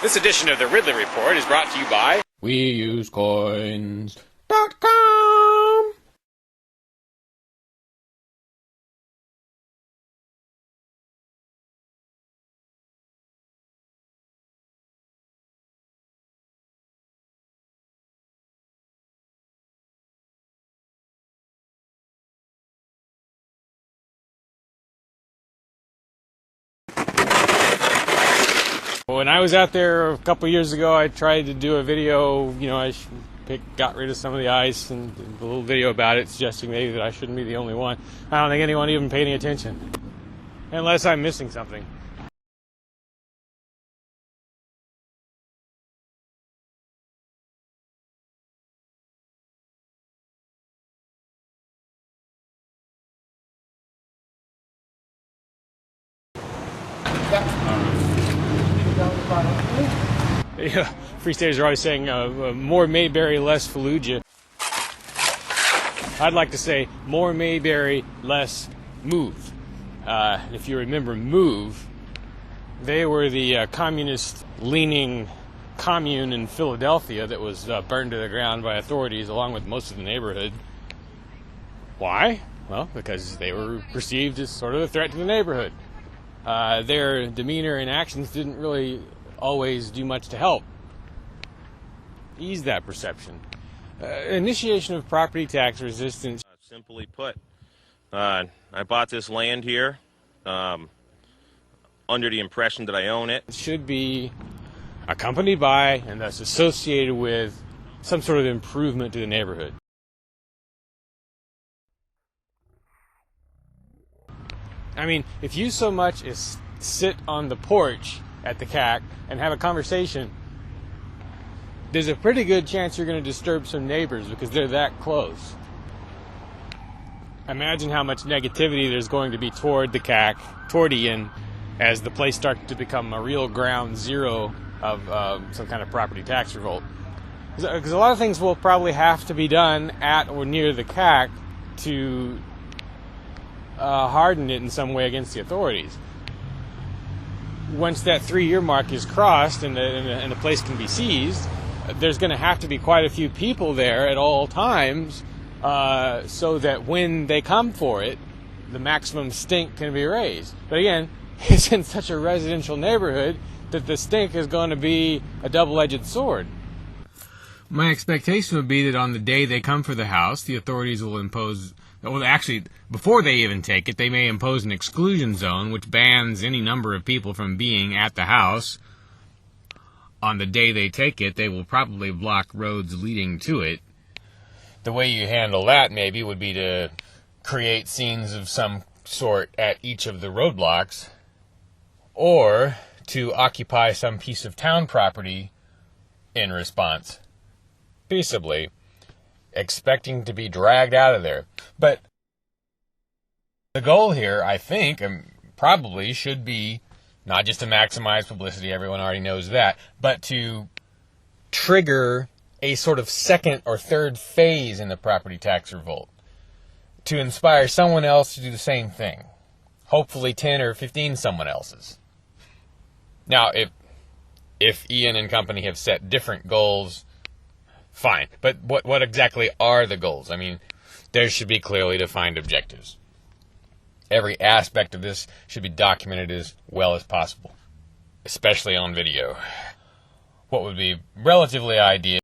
This edition of the Ridley Report is brought to you by WeUseCoins.com. When I was out there a couple years ago, I tried to do a video, I got rid of some of the ice and did a little video about it, suggesting maybe that I shouldn't be the only one. I don't think anyone even paid any attention, unless I'm missing something. Yeah, Free Staters are always saying more Mayberry, less Fallujah. I'd like to say more Mayberry, less Move. If you remember Move, they were the communist-leaning commune in Philadelphia that was burned to the ground by authorities along with most of the neighborhood. Why? Well, because they were perceived as sort of a threat to the neighborhood. Their demeanor and actions didn't really always do much to help ease that perception. Initiation of property tax resistance. Simply put, I bought this land here under the impression that I own it. It should be accompanied by and thus associated with some sort of improvement to the neighborhood. I mean, if you so much as sit on the porch at the CAC and have a conversation, there's a pretty good chance you're going to disturb some neighbors because they're that close. Imagine how much negativity there's going to be toward the CAC, toward Lien, as the place starts to become a real ground zero of some kind of property tax revolt. Because a lot of things will probably have to be done at or near the CAC to harden it in some way against the authorities. Once that 3-year mark is crossed and the place can be seized, there's going to have to be quite a few people there at all times so that when they come for it, the maximum stink can be raised. But again, it's in such a residential neighborhood that the stink is going to be a double-edged sword. My expectation would be that on the day they come for the house, the authorities will impose... Well, actually, before they even take it, they may impose an exclusion zone, which bans any number of people from being at the house. On the day they take it, they will probably block roads leading to it. The way you handle that, maybe, would be to create scenes of some sort at each of the roadblocks, or to occupy some piece of town property in response, peaceably, expecting to be dragged out of there. But the goal here, I think, probably should be not just to maximize publicity, everyone already knows that, but to trigger a sort of second or third phase in the property tax revolt, to inspire someone else to do the same thing, hopefully 10 or 15 someone else's. Now, if Lien and company have set different goals, fine. But what exactly are the goals? I mean, there should be clearly defined objectives. Every aspect of this should be documented as well as possible, especially on video. What would be relatively ideal